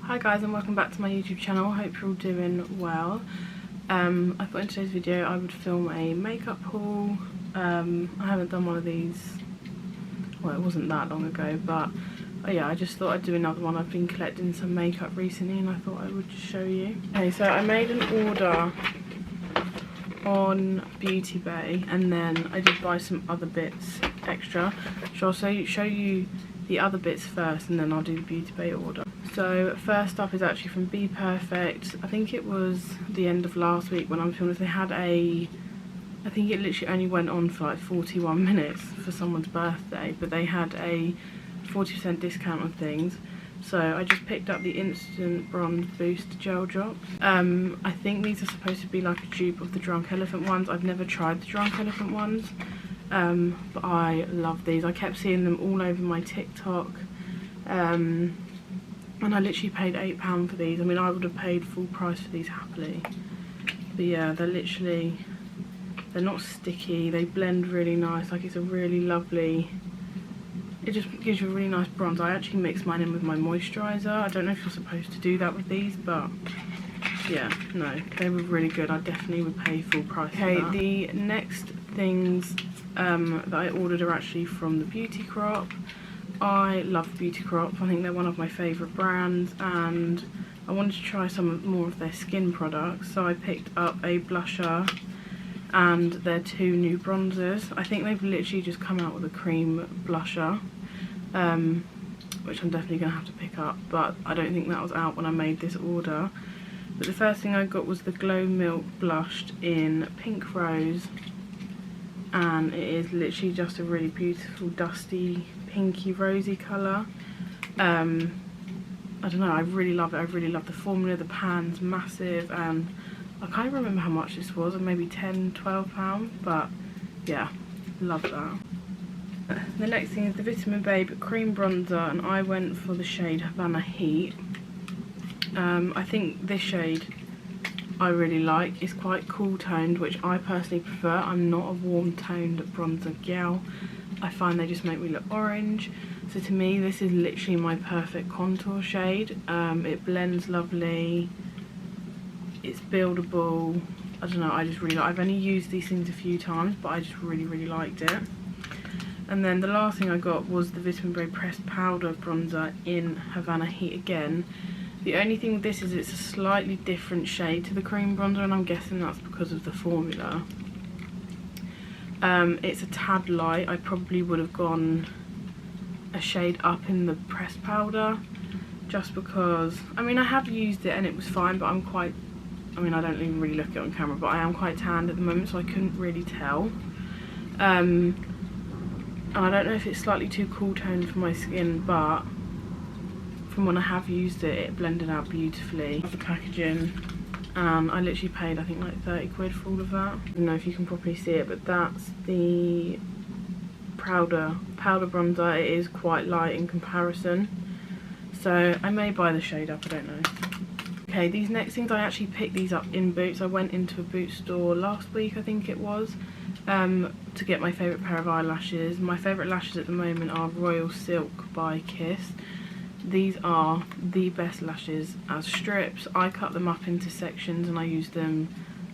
Hi guys, and welcome back to my YouTube channel. Hope you're all doing well. I thought in today's video I would film a makeup haul. I haven't done one of these, well, it wasn't that long ago, but yeah, I just thought I'd do another one. I've been collecting some makeup recently and I thought I would just show you. Okay, so I made an order on Beauty Bay and then I did buy some other bits extra. So I'll show you the other bits first and then I'll do the Beauty Bay order. So first up is actually from Be Perfect. I think it was the end of last week when I was filming this. They had I think it literally only went on for like 41 minutes for someone's birthday, but they had a 40% discount on things. So I just picked up the Instant Bronze Boost Gel Drops. I think these are supposed to be like a dupe of the Drunk Elephant ones. I've never tried the Drunk Elephant ones, but I love these. I kept seeing them all over my TikTok. And I literally paid £8 for these. I mean, I would have paid full price for these happily. But yeah, they're not sticky. They blend really nice. Like, it's a really lovely, it just gives you a really nice bronze. I actually mixed mine in with my moisturiser. I don't know if you're supposed to do that with these, but yeah, no, they were really good. I definitely would pay full price for that. The next things that I ordered are actually from the Beauty Crop. I love Beauty Crop. I think they're one of my favourite brands and I wanted to try more of their skin products, so I picked up a blusher and their two new bronzers. I think they've literally just come out with a cream blusher, which I'm definitely going to have to pick up, but I don't think that was out when I made this order. But the first thing I got was the Glow Milk Blushed in Pink Rose, and it is literally just a really beautiful dusty pinky rosy colour. I don't know, I really love it. I really love the formula. The pan's massive and I can't remember how much this was, maybe £10–12, but yeah, love that. The next thing is the Vitamin Babe Cream Bronzer and I went for the shade Havana Heat. I think this shade I really like. It's quite cool toned, which I personally prefer. I'm not a warm toned bronzer gal. I find they just make me look orange. So to me, this is literally my perfect contour shade. It blends lovely. It's buildable. I don't know, I just really like. I've only used these things a few times, but I just really liked it. And then the last thing I got was the Vitamin Bay Pressed Powder Bronzer in Havana Heat again. The only thing with this is it's a slightly different shade to the cream bronzer, and I'm guessing that's because of the formula. It's a tad light. I probably would have gone a shade up in the pressed powder, just because, I mean, I have used it and it was fine, but I don't even really look at it on camera, but I am quite tanned at the moment, so I couldn't really tell. And I don't know if it's slightly too cool toned for my skin, but from when I have used it, it blended out beautifully. The packaging, and I literally paid I think like 30 quid for all of that. I don't know if you can properly see it, but that's the powder bronzer. It is quite light in comparison, so I may buy the shade up, I don't know. Okay, these next things, I actually picked these up in Boots. I went into a Boots store last week, I think it was, to get my favourite pair of eyelashes. My favourite lashes at the moment are Royal Silk by Kiss. These are the best lashes as strips. I cut them up into sections and I use them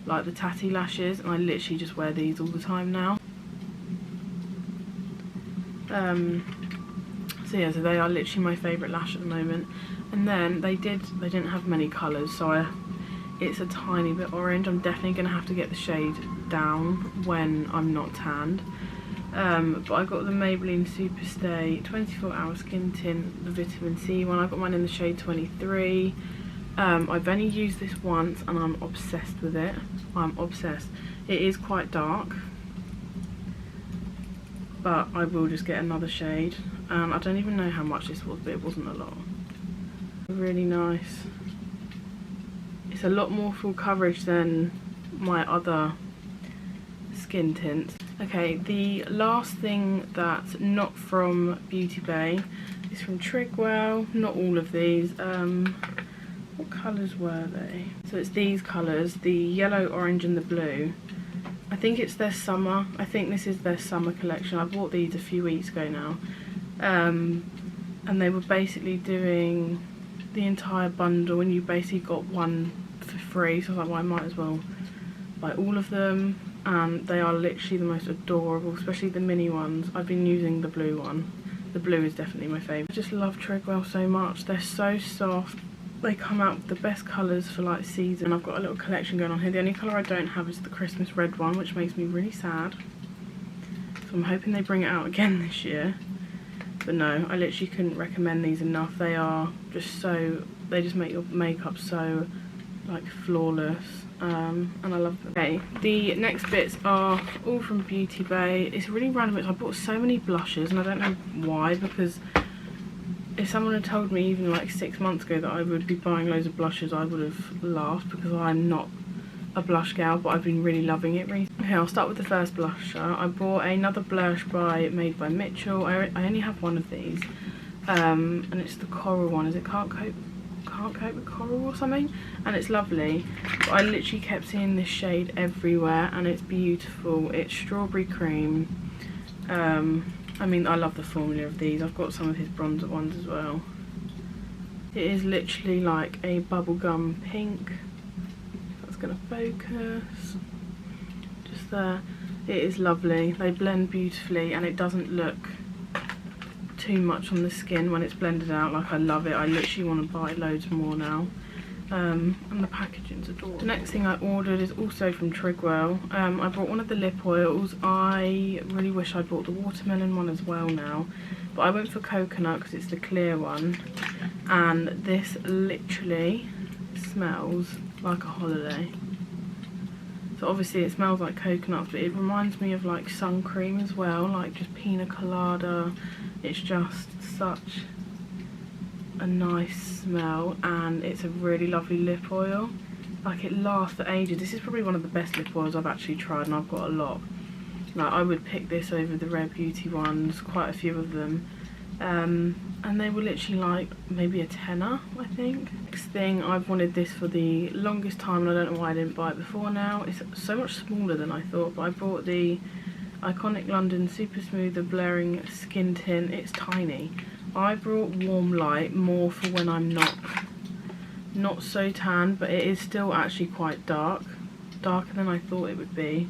like the tatty lashes, and I literally just wear these all the time now. So yeah, so they are literally my favourite lash at the moment. And then they didn't have many colours, so it's a tiny bit orange. I'm definitely going to have to get the shade down when I'm not tanned. But I got the Maybelline Superstay 24-hour skin tint, the vitamin C one. I got mine in the shade 23. I've only used this once and I'm obsessed with it. I'm obsessed. It is quite dark, but I will just get another shade. I don't even know how much this was, but it wasn't a lot. Really nice. It's a lot more full coverage than my other skin tints. Okay, the last thing that's not from Beauty Bay is from Trigwell. Not all of these. What colours were they? So it's these colours, the yellow, orange and the blue. I think it's their summer. I think this is their summer collection. I bought these a few weeks ago now. And they were basically doing the entire bundle, and you basically got one for free, so I was like, well, I might as well buy all of them. And they are literally the most adorable, especially the mini ones. I've been using the blue one. The blue is definitely my favourite. I just love Trigwell so much. They're so soft. They come out with the best colours for like season. I've got a little collection going on here. The only colour I don't have is the Christmas red one, which makes me really sad. So I'm hoping they bring it out again this year. But no, I literally couldn't recommend these enough. They are just so, they just make your makeup so like flawless. And I love them. Okay, the next bits are all from Beauty Bay. It's really random bits. I bought so many blushes and I don't know why, because if someone had told me even like 6 months ago that I would be buying loads of blushes, I would have laughed, because I'm not a blush gal, but I've been really loving it recently. Okay, I'll start with the first blusher. I bought another blush made by Mitchell. I only have one of these, and it's the coral one. Is it Can't Cope with Coral or something? And it's lovely, but I literally kept seeing this shade everywhere and it's beautiful. It's strawberry cream. I mean, I love the formula of these. I've got some of his bronzer ones as well. It is literally like a bubblegum pink. That's gonna focus just there. It is lovely. They blend beautifully and it doesn't look too much on the skin when it's blended out. Like, I love it. I literally want to buy loads more now. And the packaging's adorable. The next thing I ordered is also from Trigwell. I bought one of the lip oils. I really wish I bought the watermelon one as well now, but I went for coconut because it's the clear one, and this literally smells like a holiday. So obviously it smells like coconut, but it reminds me of like sun cream as well, like just pina colada. It's just such a nice smell, and it's a really lovely lip oil. Like, it lasts for ages. This is probably one of the best lip oils I've actually tried, and I've got a lot. Like, I would pick this over the Rare Beauty ones, quite a few of them. And they were literally like maybe a tenner, I think. Next thing, I've wanted this for the longest time, and I don't know why I didn't buy it before now. It's so much smaller than I thought, but I bought the Iconic London Super Smoother Blurring Skin Tint. It's tiny. I brought Warm Light more for when I'm not so tan, but it is still actually quite dark. Darker than I thought it would be.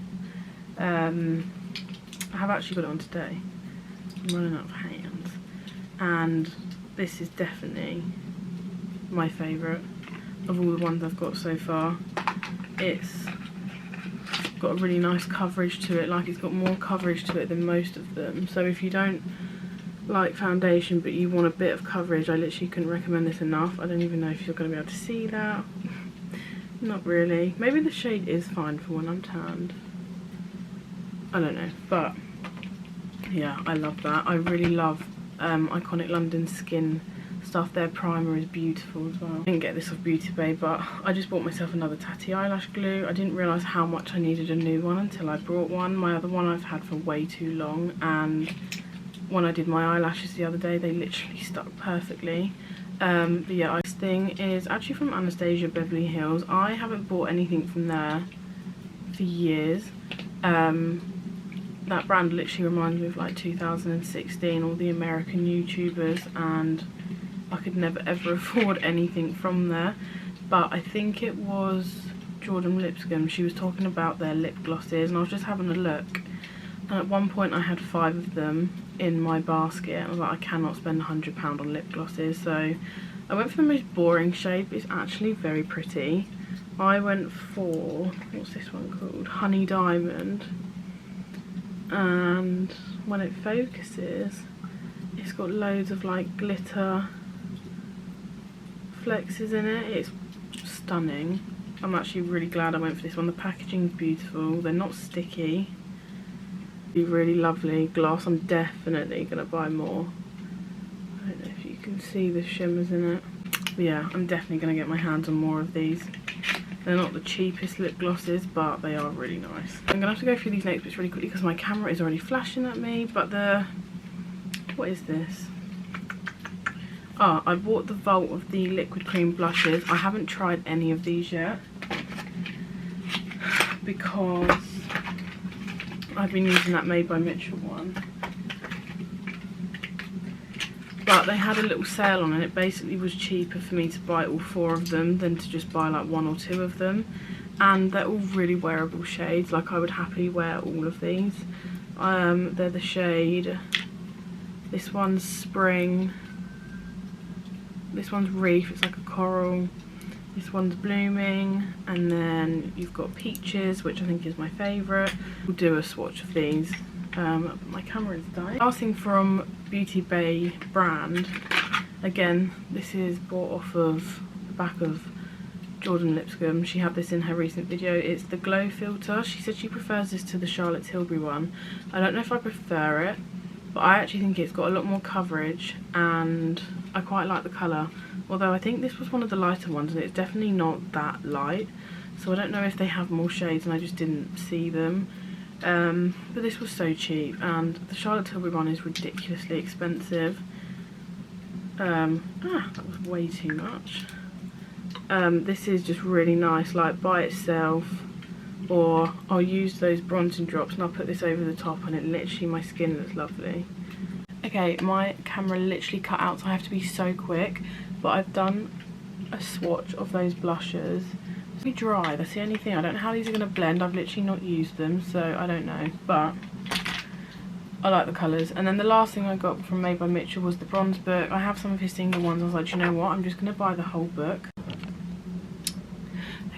I have actually got it on today. I'm running out of hands. And this is definitely my favourite of all the ones I've got so far. It's got a really nice coverage to it. Like, it's got more coverage to it than most of them. So if you don't like foundation but you want a bit of coverage, I literally couldn't recommend this enough. I don't even know if you're going to be able to see that. Not really. Maybe the shade is fine for when I'm tanned. I don't know, but yeah, I love that. I really love Iconic London Skin stuff. Their primer is beautiful as well. I didn't get this off Beauty Bay, but I just bought myself another Tatty eyelash glue. I didn't realise how much I needed a new one until I brought one. My other one I've had for way too long, and when I did my eyelashes the other day, they literally stuck perfectly. But yeah, this thing is actually from Anastasia Beverly Hills. I haven't bought anything from there for years. That brand literally reminds me of like 2016, all the American YouTubers, and I could never ever afford anything from there. But I think it was Jordan Lipscomb. She was talking about their lip glosses, and I was just having a look, and at one point I had 5 of them in my basket. I was like, I cannot spend £100 on lip glosses. So I went for the most boring shade, but it's actually very pretty. I went for, what's this one called? Honey Diamond. And when it focuses, it's got loads of like glitter flexes in it. It's stunning. I'm actually really glad I went for this one. The packaging's beautiful. They're not sticky. Be really lovely gloss. I'm definitely gonna buy more. I don't know if you can see the shimmers in it, but yeah, I'm definitely gonna get my hands on more of these. They're not the cheapest lip glosses, but they are really nice. I'm gonna have to go through these next bits really quickly because my camera is already flashing at me. But what is this? I bought the Vault of the liquid cream blushes. I haven't tried any of these yet because I've been using that Made by Mitchell one. but they had a little sale on, and it basically was cheaper for me to buy all 4 of them than to just buy like 1 or 2 of them. And they're all really wearable shades. Like, I would happily wear all of these. They're the shade, this one's Spring, this one's Reef, it's like a coral, this one's Blooming, and then you've got Peaches, which I think is my favourite. We'll do a swatch of these. My camera is dying. Last thing from Beauty Bay brand, again, this is bought off of the back of Jordan Lipscomb. She had this in her recent video. It's the Glow Filter. She said she prefers this to the Charlotte Tilbury one. I don't know if I prefer it, but I actually think it's got a lot more coverage and I quite like the colour. Although I think this was one of the lighter ones and it's definitely not that light. So I don't know if they have more shades and I just didn't see them. But this was so cheap, and the Charlotte Tilbury one is ridiculously expensive. That was way too much. This is just really nice, like by itself, or I'll use those bronzing drops and I'll put this over the top and it literally, my skin looks lovely. Okay, my camera literally cut out, so I have to be so quick, but I've done a swatch of those blushes. It's really dry, that's the only thing. I don't know how these are going to blend. I've literally not used them, so I don't know, but I like the colours. And then the last thing I got from Made by Mitchell was the bronze book. I have some of his single ones. I was like, you know what, I'm just going to buy the whole book.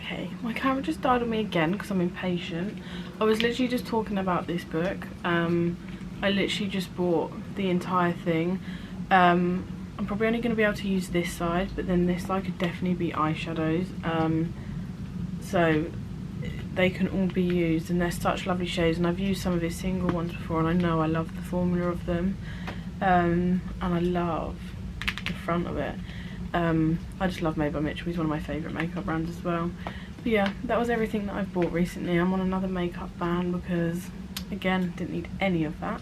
Okay, my camera just died on me again because I'm impatient. I was literally just talking about this book. I literally just bought the entire thing. I'm probably only going to be able to use this side, but then this side could definitely be eyeshadows. So they can all be used, and they're such lovely shades, and I've used some of his single ones before and I know I love the formula of them. And I love the front of it. I just love Made by Mitchell. He's one of my favourite makeup brands as well. But yeah, that was everything that I've bought recently. I'm on another makeup ban because, again, didn't need any of that.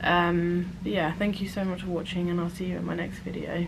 But yeah, thank you so much for watching, and I'll see you in my next video.